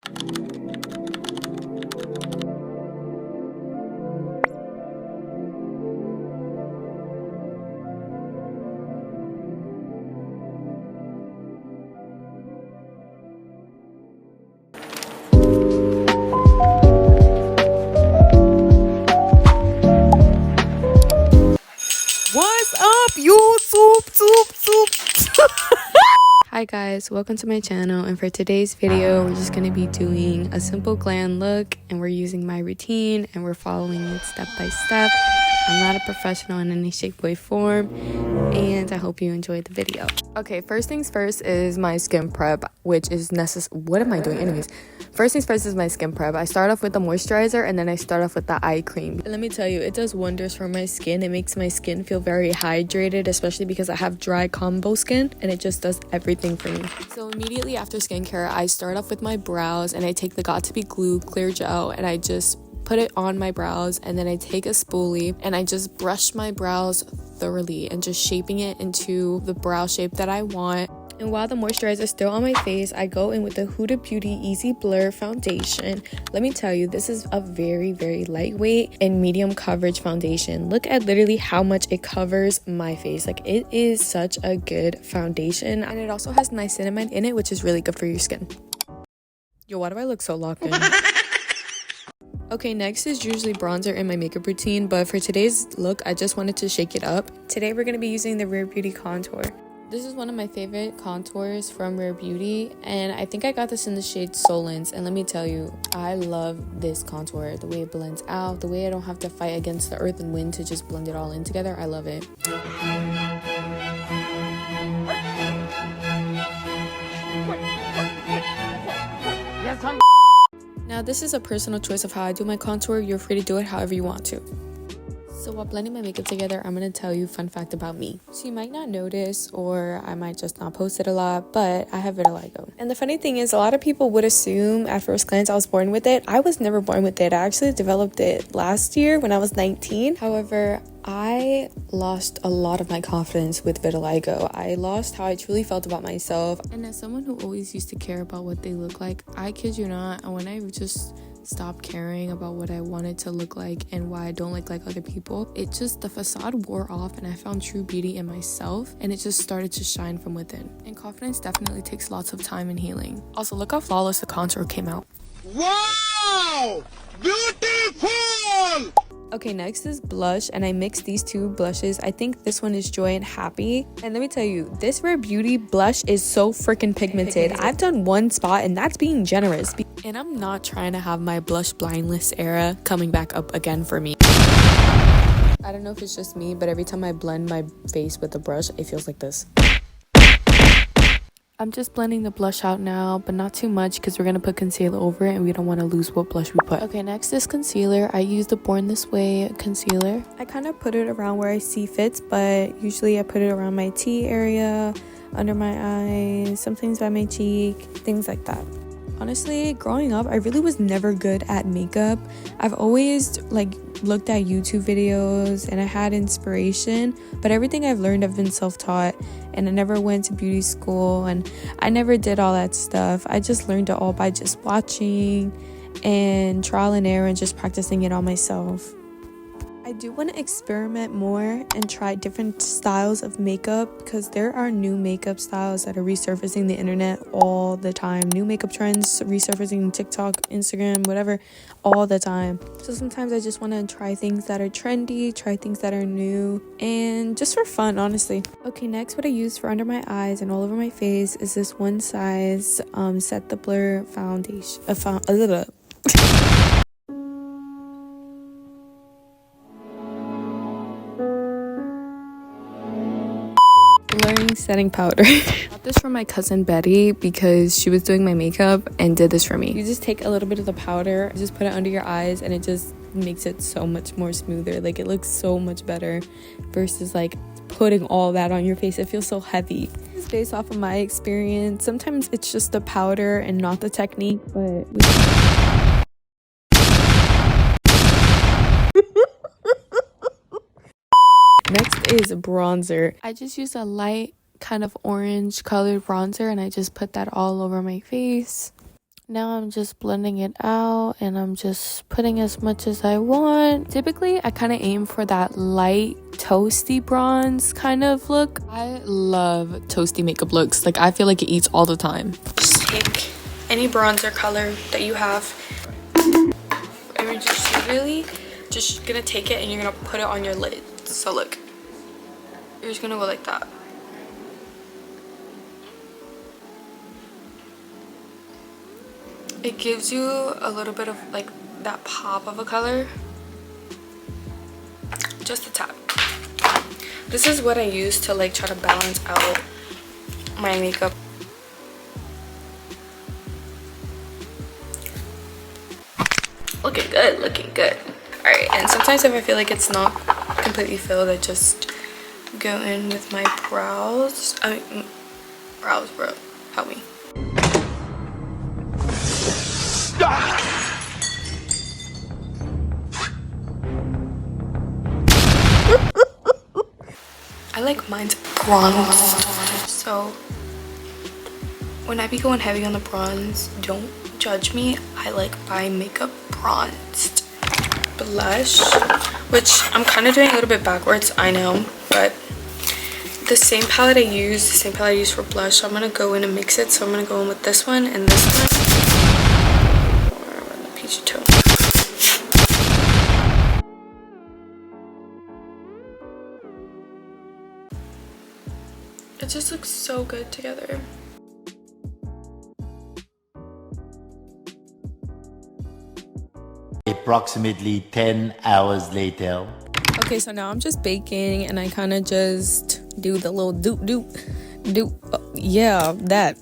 What's up, YouTube? Hi guys, welcome to my channel, and for today's video we're just going to be doing a simple glam look, and we're using my routine and we're following it step by step. I'm not a professional in any shape, way, form, and I hope you enjoyed the video. Okay, first things first is my skin prep, which is necessary. What am I doing? Anyways, first things first is my skin prep. I start off with the moisturizer and then I start off with the eye cream. And let me tell you, it does wonders for my skin. It makes my skin feel very hydrated, especially because I have dry combo skin, and it just does everything for me. So immediately after skincare, I start off with my brows and I take the Got2b Glue Clear Gel and I just put it on my brows, and then I take a spoolie and I just brush my brows thoroughly and just shaping it into the brow shape that I want. And while the moisturizer is still on my face, I go in with the Huda Beauty Easy Blur foundation. Let me tell you, this is a very, very lightweight and medium coverage foundation. Look at literally how much it covers my face. Like, it is such a good foundation, and it also has niacinamide in it, which is really good for your skin. Yo, why do I look so locked in? Okay, next is usually bronzer in my makeup routine, but for today's look, I just wanted to shake it up. Today, we're going to be using the Rare Beauty contour. This is one of my favorite contours from Rare Beauty, and I think I got this in the shade Solence, and let me tell you, I love this contour. The way it blends out, the way I don't have to fight against the earth and wind to just blend it all in together. I love it. Now, this is a personal choice of how I do my contour. You're free to do it however you want to. So while blending my makeup together, I'm going to tell you a fun fact about me. So you might not notice, or I might just not post it a lot, but I have vitiligo. And the funny thing is, a lot of people would assume at first glance I was born with it. I was never born with it. I actually developed it last year when I was 19. However, I lost a lot of my confidence with vitiligo. I lost how I truly felt about myself. And as someone who always used to care about what they look like, I kid you not, and when I just stopped caring about what I wanted to look like and why I don't look like other people, it just, the facade wore off, and I found true beauty in myself, and it just started to shine from within. And confidence definitely takes lots of time and healing. Also, look how flawless the contour came out. Wow! Beautiful! Okay, next is blush, and I mixed these two blushes. I think this one is Joy and Happy. And let me tell you, this Rare Beauty blush is so freaking pigmented. I've done one spot, and that's being generous. And I'm not trying to have my blush blindness era coming back up again for me. I don't know if it's just me, but every time I blend my face with a brush, it feels like this. I'm just blending the blush out now, but not too much because we're going to put concealer over it and we don't want to lose what blush we put. Okay, next is concealer. I use the Born This Way concealer. I kind of put it around where I see fits, but usually I put it around my T area, under my eyes, sometimes by my cheek, things like that. Honestly, growing up, I really was never good at makeup. I've always looked at YouTube videos and I had inspiration, but everything I've learned, I've been self-taught, and I never went to beauty school and I never did all that stuff. I just learned it all by just watching and trial and error and just practicing it on myself. I do want to experiment more and try different styles of makeup because there are new makeup styles that are resurfacing the internet all the time. New makeup trends resurfacing TikTok, Instagram, whatever, all the time. So sometimes I just want to try things that are trendy, try things that are new, and just for fun, honestly. Okay, next what I use for under my eyes and all over my face is this one size Set the Blur foundation. Blurring setting powder. I got this from my cousin Betty because she was doing my makeup and did this for me. You just take a little bit of the powder, just put it under your eyes, and it just makes it so much more smoother. Like, it looks so much better versus like putting all that on your face. It feels so heavy. It's based off of my experience. Sometimes it's just the powder and not the technique, but next is bronzer. I just use a light kind of orange colored bronzer and I just put that all over my face. Now I'm just blending it out and I'm just putting as much as I want. Typically, I kind of aim for that light, toasty bronze kind of look. I love toasty makeup looks. Like, I feel like it eats all the time. Just take any bronzer color that you have. And we're just really just gonna take it and you're gonna put it on your lid. So look, you're just gonna go like that. It gives you a little bit of like that pop of a color. Just a tap. This is what I use to like try to balance out my makeup. Looking good, looking good. Alright, and sometimes if I feel like it's not completely filled, I just go in with my brows. Brows, bro. Help me. I like mine's bronzed. So when I be going heavy on the bronze, don't judge me. I like my makeup bronzed. Blush, which I'm kind of doing a little bit backwards, I know, but the same palette I use for blush, so I'm gonna go in and mix it. So I'm gonna go in with this one and this one, or the peachy tone. It just looks so good together. Approximately 10 hours later. Okay, so now I'm just baking and I kind of just do the little doop. Yeah, that.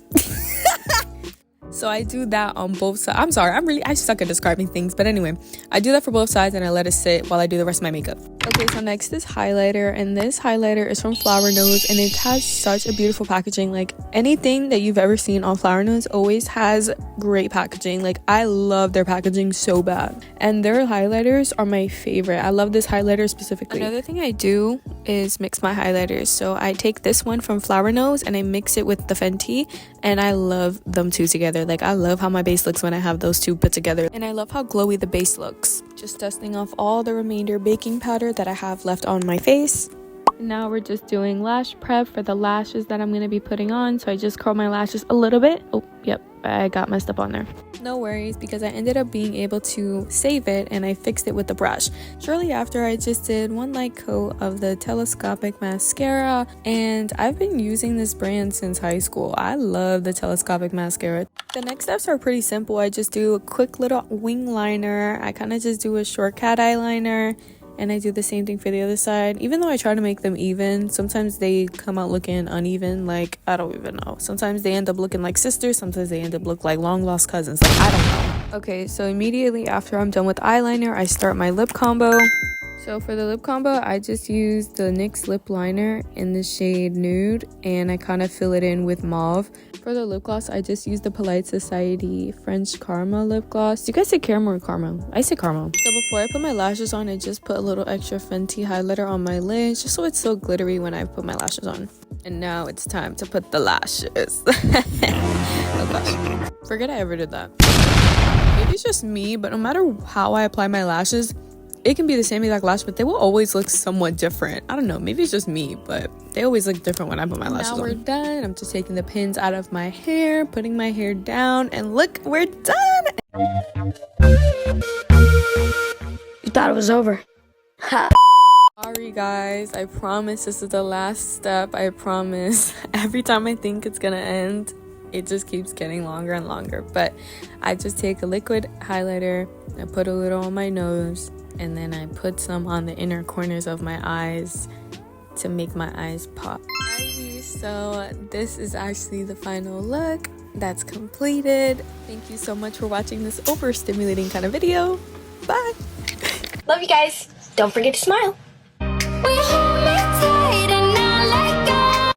So I do that on both sides. I'm sorry, I suck at describing things, but anyway, I do that for both sides and I let it sit while I do the rest of my makeup. Okay, so next is highlighter, and this highlighter is from Flower Nose, and it has such a beautiful packaging. Like, anything that you've ever seen on Flower Nose always has great packaging. Like, I love their packaging so bad, and their highlighters are my favorite. I love this highlighter specifically. Another thing I do is mix my highlighters. So I take this one from Flower Nose and I mix it with the Fenty, and I love them two together. Like, I love how my base looks when I have those two put together, and I love how glowy the base looks. Just dusting off all the remainder baking powder that I have left on my face. Now we're just doing lash prep for the lashes that I'm going to be putting on. So I just curl my lashes a little bit. Oh, yep, I got messed up on there. No worries, because I ended up being able to save it and I fixed it with the brush. Shortly after, I just did one light coat of the telescopic mascara, and I've been using this brand since high school. I love the telescopic mascara. The next steps are pretty simple. I just do a quick little wing liner. I kind of just do a short cat eyeliner. And I do the same thing for the other side. Even though I try to make them even, sometimes they come out looking uneven. Like, I don't even know. Sometimes they end up looking like sisters. Sometimes they end up look like long lost cousins. Like, I don't know. Okay, so immediately after I'm done with eyeliner, I start my lip combo. So for the lip combo, I just use the NYX lip liner in the shade Nude. And I kind of fill it in with mauve. For the lip gloss, I just use the Polite Society French Caramel lip gloss. Do you guys say caramel or caramel? I say caramel. So before I put my lashes on, I just put a little extra Fenty highlighter on my lids, just so it's so glittery when I put my lashes on. And now it's time to put the lashes. Oh gosh, forget I ever did that. Maybe it's just me, but no matter how I apply my lashes, it can be the same exact lash, but they will always look somewhat different. I don't know, maybe it's just me, but they always look different when I put my lashes on. Now we're done. I'm just taking the pins out of my hair, putting my hair down, and look, we're done. You thought it was over. Ha. Sorry guys, I promise this is the last step. I promise. Every time I think it's gonna end, it just keeps getting longer and longer. But I just take a liquid highlighter, I put a little on my nose, and then I put some on the inner corners of my eyes to make my eyes pop. Alrighty, so this is actually the final look that's completed. Thank you so much for watching this overstimulating kind of video. Bye. Love you guys. Don't forget to smile.